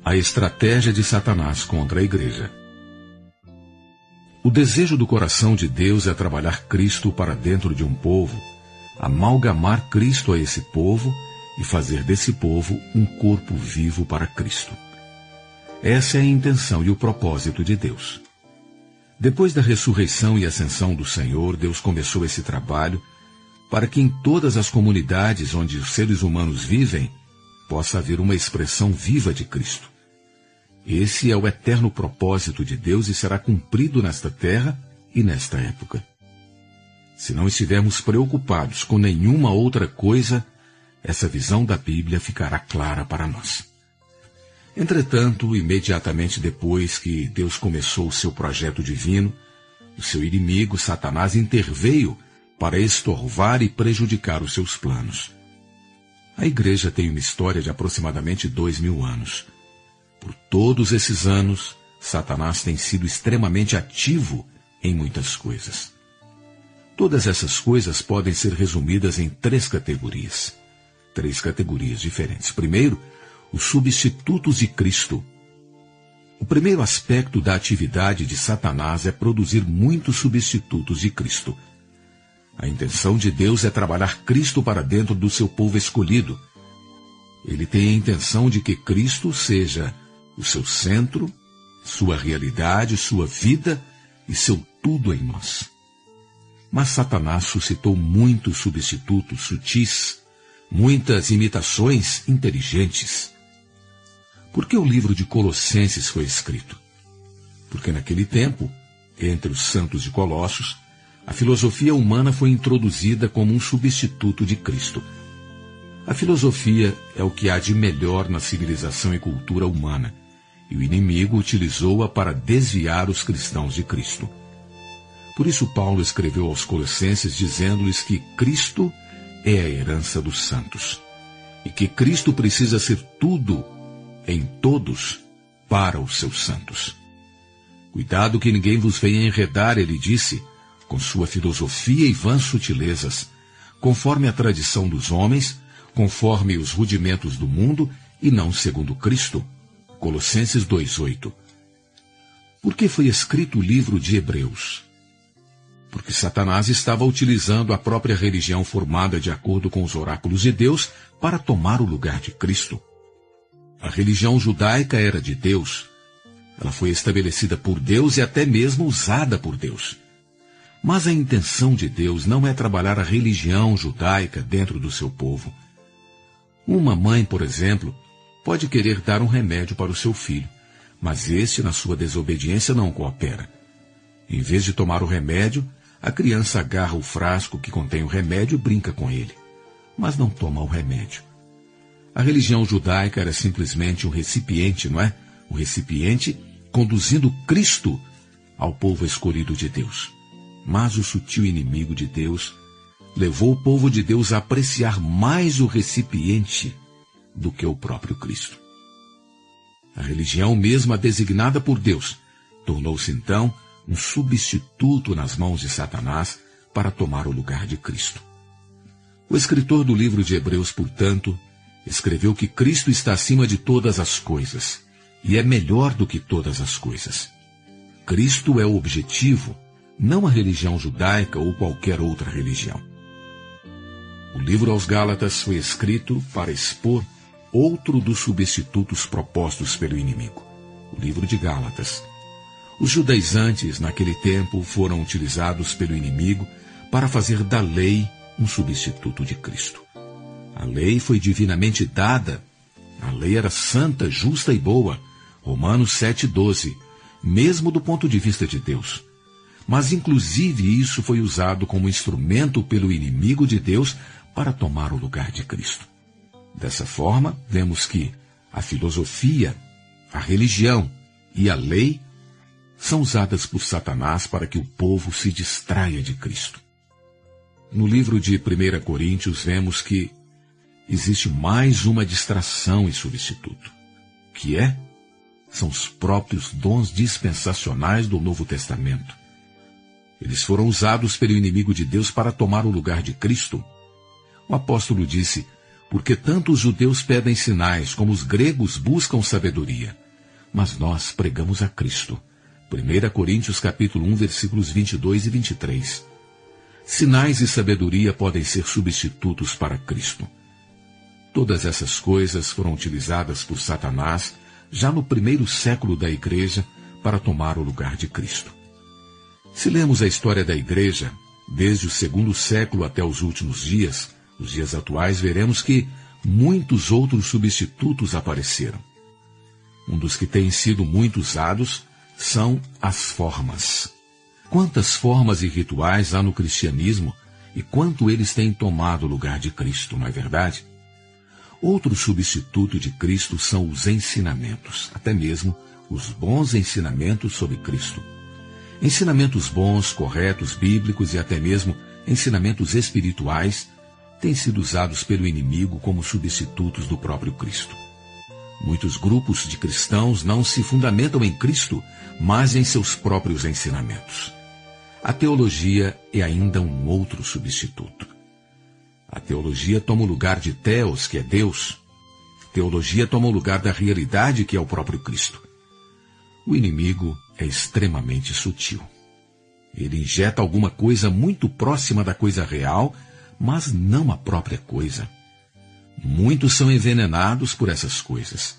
A estratégia de Satanás contra a igreja. O desejo do coração de Deus é trabalhar Cristo para dentro de um povo, amalgamar Cristo a esse povo e fazer desse povo um corpo vivo para Cristo. Essa é a intenção e o propósito de Deus. Depois da ressurreição e ascensão do Senhor, Deus começou esse trabalho para que em todas as comunidades onde os seres humanos vivem, possa haver uma expressão viva de Cristo. Esse é o eterno propósito de Deus e será cumprido nesta terra e nesta época. Se não estivermos preocupados com nenhuma outra coisa, essa visão da Bíblia ficará clara para nós. Entretanto, imediatamente depois que Deus começou o seu projeto divino, o seu inimigo, Satanás, interveio para estorvar e prejudicar os seus planos. A igreja tem uma história de aproximadamente 2000 anos. Por todos esses anos, Satanás tem sido extremamente ativo em muitas coisas. Todas essas coisas podem ser resumidas em 3 categorias. 3 categorias diferentes. Primeiro, os substitutos de Cristo. O primeiro aspecto da atividade de Satanás é produzir muitos substitutos de Cristo. A intenção de Deus é trabalhar Cristo para dentro do seu povo escolhido. Ele tem a intenção de que Cristo seja o seu centro, sua realidade, sua vida e seu tudo em nós. Mas Satanás suscitou muitos substitutos sutis, muitas imitações inteligentes. Por que o livro de Colossenses foi escrito? Porque naquele tempo, entre os santos de Colossos, a filosofia humana foi introduzida como um substituto de Cristo. A filosofia é o que há de melhor na civilização e cultura humana, e o inimigo utilizou-a para desviar os cristãos de Cristo. Por isso Paulo escreveu aos Colossenses dizendo-lhes que Cristo é a herança dos santos, e que Cristo precisa ser tudo em todos para os seus santos. Cuidado que ninguém vos venha enredar, ele disse, com sua filosofia e vãs sutilezas, conforme a tradição dos homens, conforme os rudimentos do mundo e não segundo Cristo. Colossenses 2:8. Por que foi escrito o livro de Hebreus? Porque Satanás estava utilizando a própria religião formada de acordo com os oráculos de Deus para tomar o lugar de Cristo. A religião judaica era de Deus. Ela foi estabelecida por Deus e até mesmo usada por Deus. Mas a intenção de Deus não é trabalhar a religião judaica dentro do seu povo. Uma mãe, por exemplo, pode querer dar um remédio para o seu filho, mas este, na sua desobediência, não coopera. Em vez de tomar o remédio, a criança agarra o frasco que contém o remédio e brinca com ele, mas não toma o remédio. A religião judaica era simplesmente um recipiente, não é? Um recipiente conduzindo Cristo ao povo escolhido de Deus. Mas o sutil inimigo de Deus levou o povo de Deus a apreciar mais o recipiente do que o próprio Cristo. A religião mesma designada por Deus tornou-se então um substituto nas mãos de Satanás para tomar o lugar de Cristo. O escritor do livro de Hebreus, portanto, escreveu que Cristo está acima de todas as coisas e é melhor do que todas as coisas. Cristo é o objetivo, não a religião judaica ou qualquer outra religião. O livro aos Gálatas foi escrito para expor outro dos substitutos propostos pelo inimigo, o livro de Gálatas. Os judaizantes, naquele tempo, foram utilizados pelo inimigo para fazer da lei um substituto de Cristo. A lei foi divinamente dada. A lei era santa, justa e boa. Romanos 7:12, mesmo do ponto de vista de Deus. Mas, inclusive, isso foi usado como instrumento pelo inimigo de Deus para tomar o lugar de Cristo. Dessa forma, vemos que a filosofia, a religião e a lei são usadas por Satanás para que o povo se distraia de Cristo. No livro de 1 Coríntios, vemos que existe mais uma distração e substituto, que são os próprios dons dispensacionais do Novo Testamento. Eles foram usados pelo inimigo de Deus para tomar o lugar de Cristo. O apóstolo disse, porque tanto os judeus pedem sinais como os gregos buscam sabedoria. Mas nós pregamos a Cristo. 1 Coríntios capítulo 1, versículos 22 e 23. Sinais e sabedoria podem ser substitutos para Cristo. Todas essas coisas foram utilizadas por Satanás já no primeiro século da Igreja para tomar o lugar de Cristo. Se lemos a história da Igreja, desde o segundo século até os últimos dias, os dias atuais, veremos que muitos outros substitutos apareceram. Um dos que tem sido muito usados são as formas. Quantas formas e rituais há no cristianismo e quanto eles têm tomado o lugar de Cristo, não é verdade? Outro substituto de Cristo são os ensinamentos, até mesmo os bons ensinamentos sobre Cristo. Ensinamentos bons, corretos, bíblicos e até mesmo ensinamentos espirituais têm sido usados pelo inimigo como substitutos do próprio Cristo. Muitos grupos de cristãos não se fundamentam em Cristo, mas em seus próprios ensinamentos. A teologia é ainda um outro substituto. A teologia toma o lugar de Theos, que é Deus. Teologia toma o lugar da realidade, que é o próprio Cristo. O inimigo é extremamente sutil. Ele injeta alguma coisa muito próxima da coisa real, mas não a própria coisa. Muitos são envenenados por essas coisas.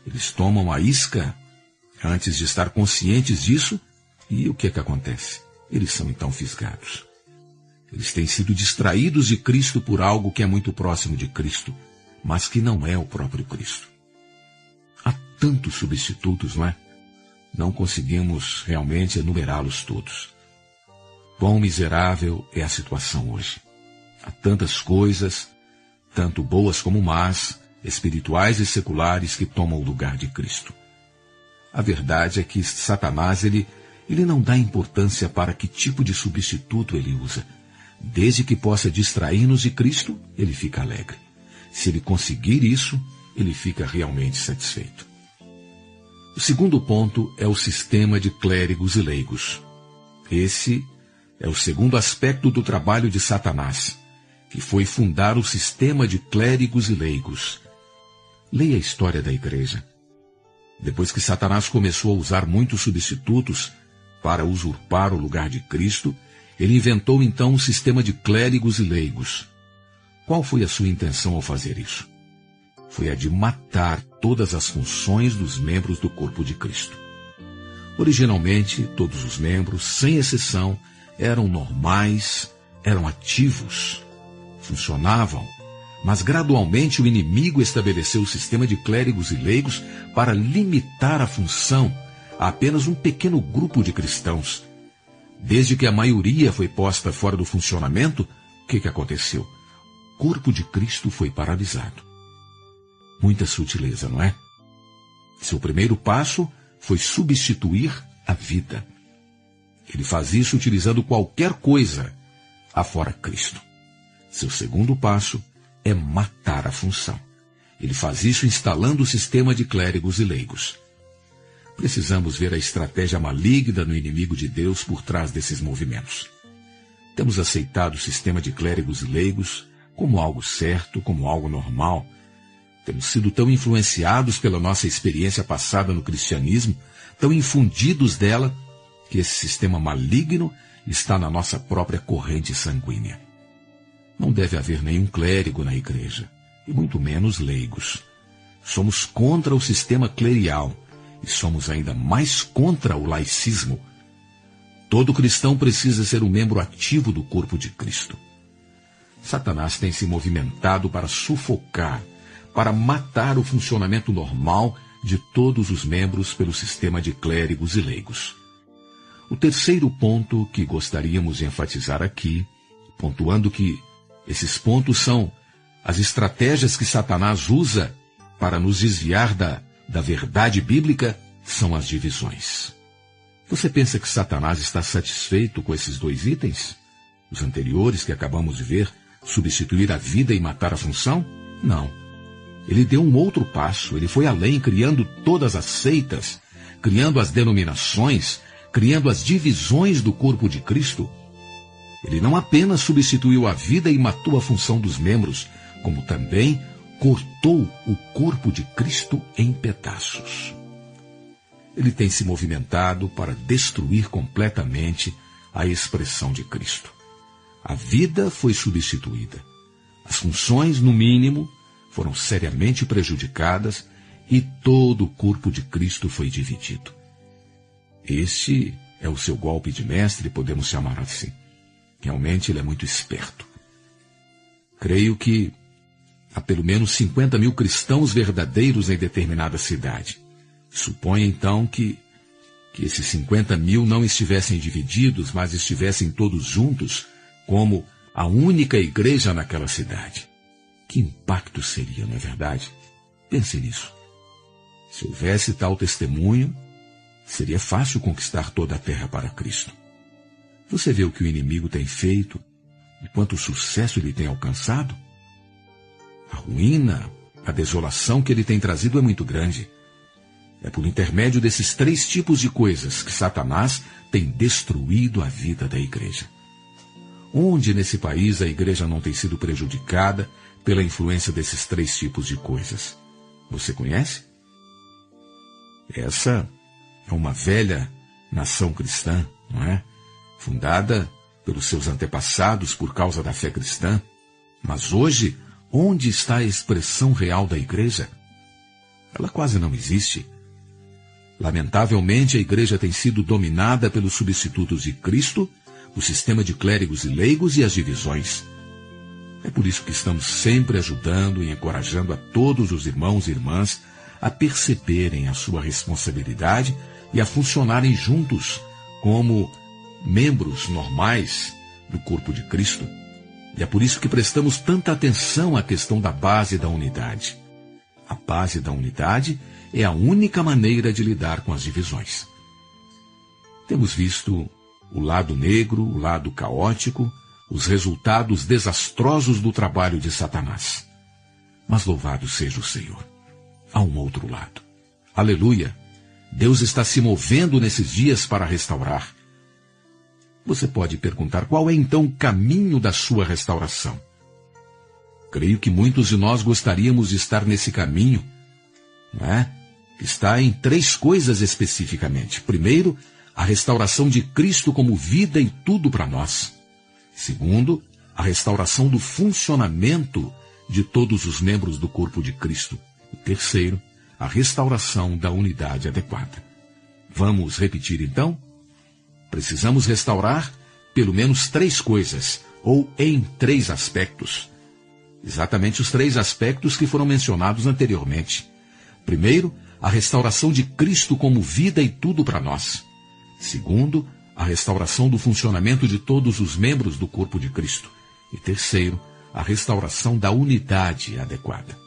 Eles tomam a isca antes de estar conscientes disso, e o que é que acontece? Eles são então fisgados. Eles têm sido distraídos de Cristo por algo que é muito próximo de Cristo, mas que não é o próprio Cristo. Há tantos substitutos, não é? Não conseguimos realmente enumerá-los todos. Quão miserável é a situação hoje. Há tantas coisas, tanto boas como más, espirituais e seculares, que tomam o lugar de Cristo. A verdade é que Satanás, ele não dá importância para que tipo de substituto ele usa. Desde que possa distrair-nos de Cristo, ele fica alegre. Se ele conseguir isso, ele fica realmente satisfeito. O segundo ponto é o sistema de clérigos e leigos. Esse é o segundo aspecto do trabalho de Satanás, que foi fundar o sistema de clérigos e leigos. Leia a história da Igreja. Depois que Satanás começou a usar muitos substitutos para usurpar o lugar de Cristo, ele inventou então um sistema de clérigos e leigos. Qual foi a sua intenção ao fazer isso? Foi a de matar todas as funções dos membros do corpo de Cristo. Originalmente, todos os membros, sem exceção, eram normais, eram ativos, funcionavam, mas gradualmente o inimigo estabeleceu o sistema de clérigos e leigos para limitar a função a apenas um pequeno grupo de cristãos. Desde que a maioria foi posta fora do funcionamento, o que aconteceu? O corpo de Cristo foi paralisado. Muita sutileza, não é? Seu primeiro passo foi substituir a vida. Ele faz isso utilizando qualquer coisa afora Cristo. Seu segundo passo é matar a função. Ele faz isso instalando o sistema de clérigos e leigos. Precisamos ver a estratégia maligna no inimigo de Deus por trás desses movimentos. Temos aceitado o sistema de clérigos e leigos como algo certo, como algo normal. Temos sido tão influenciados pela nossa experiência passada no cristianismo, tão infundidos dela, que esse sistema maligno está na nossa própria corrente sanguínea. Não deve haver nenhum clérigo na igreja, e muito menos leigos. Somos contra o sistema clerial, e somos ainda mais contra o laicismo. Todo cristão precisa ser um membro ativo do corpo de Cristo. Satanás tem se movimentado para sufocar, para matar o funcionamento normal de todos os membros pelo sistema de clérigos e leigos. O terceiro ponto que gostaríamos de enfatizar aqui, pontuando que esses pontos são as estratégias que Satanás usa para nos desviar da verdade bíblica, são as divisões. Você pensa que Satanás está satisfeito com esses dois itens? Os anteriores que acabamos de ver, substituir a vida e matar a função? Não. Ele deu um outro passo, ele foi além, criando todas as seitas, criando as denominações, criando as divisões do corpo de Cristo. Ele não apenas substituiu a vida e matou a função dos membros, como também cortou o corpo de Cristo em pedaços. Ele tem se movimentado para destruir completamente a expressão de Cristo. A vida foi substituída. As funções, no mínimo, foram seriamente prejudicadas e todo o corpo de Cristo foi dividido. Este é o seu golpe de mestre, podemos chamar assim. Realmente ele é muito esperto. Creio que há pelo menos 50 mil cristãos verdadeiros em determinada cidade. Suponha então que esses 50 mil não estivessem divididos, mas estivessem todos juntos, como a única igreja naquela cidade. Que impacto seria, não é verdade? Pense nisso. Se houvesse tal testemunho, seria fácil conquistar toda a terra para Cristo. Você vê o que o inimigo tem feito e quanto sucesso ele tem alcançado? A ruína, a desolação que ele tem trazido é muito grande. É por intermédio desses 3 tipos de coisas que Satanás tem destruído a vida da igreja. Onde nesse país a igreja não tem sido prejudicada pela influência desses 3 tipos de coisas? Você conhece? Essa é uma velha nação cristã, não é? Fundada pelos seus antepassados por causa da fé cristã. Mas hoje, onde está a expressão real da igreja? Ela quase não existe. Lamentavelmente, a igreja tem sido dominada pelos substitutos de Cristo, o sistema de clérigos e leigos e as divisões. É por isso que estamos sempre ajudando e encorajando a todos os irmãos e irmãs a perceberem a sua responsabilidade e a funcionarem juntos como membros normais do corpo de Cristo. E é por isso que prestamos tanta atenção à questão da base da unidade. A base da unidade é a única maneira de lidar com as divisões. Temos visto o lado negro, o lado caótico, os resultados desastrosos do trabalho de Satanás. Mas louvado seja o Senhor. Há um outro lado. Aleluia! Deus está se movendo nesses dias para restaurar. Você pode perguntar qual é então o caminho da sua restauração. Creio que muitos de nós gostaríamos de estar nesse caminho, não é? Está em 3 coisas especificamente. Primeiro, a restauração de Cristo como vida e tudo para nós. Segundo, a restauração do funcionamento de todos os membros do corpo de Cristo. E terceiro, a restauração da unidade adequada. Vamos repetir então? Precisamos restaurar pelo menos 3 coisas, ou em 3 aspectos. Exatamente os 3 aspectos que foram mencionados anteriormente. Primeiro, a restauração de Cristo como vida e tudo para nós. Segundo, a restauração do funcionamento de todos os membros do corpo de Cristo. E terceiro, a restauração da unidade adequada.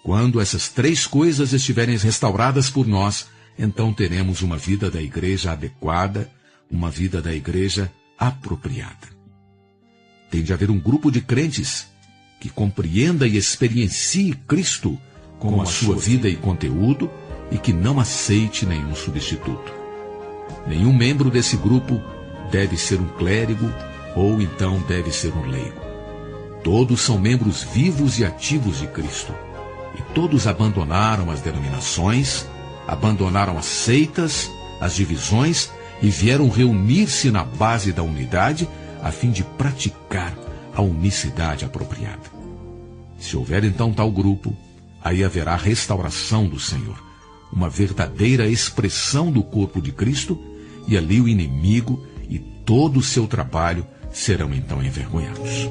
Quando essas 3 coisas estiverem restauradas por nós, então teremos uma vida da igreja adequada, uma vida da igreja apropriada. Tem de haver um grupo de crentes que compreenda e experiencie Cristo como a sua vida e conteúdo e que não aceite nenhum substituto. Nenhum membro desse grupo deve ser um clérigo ou então deve ser um leigo. Todos são membros vivos e ativos de Cristo. E todos abandonaram as denominações, abandonaram as seitas, as divisões e vieram reunir-se na base da unidade a fim de praticar a unicidade apropriada. Se houver então tal grupo, aí haverá restauração do Senhor, uma verdadeira expressão do corpo de Cristo, e ali o inimigo e todo o seu trabalho serão então envergonhados.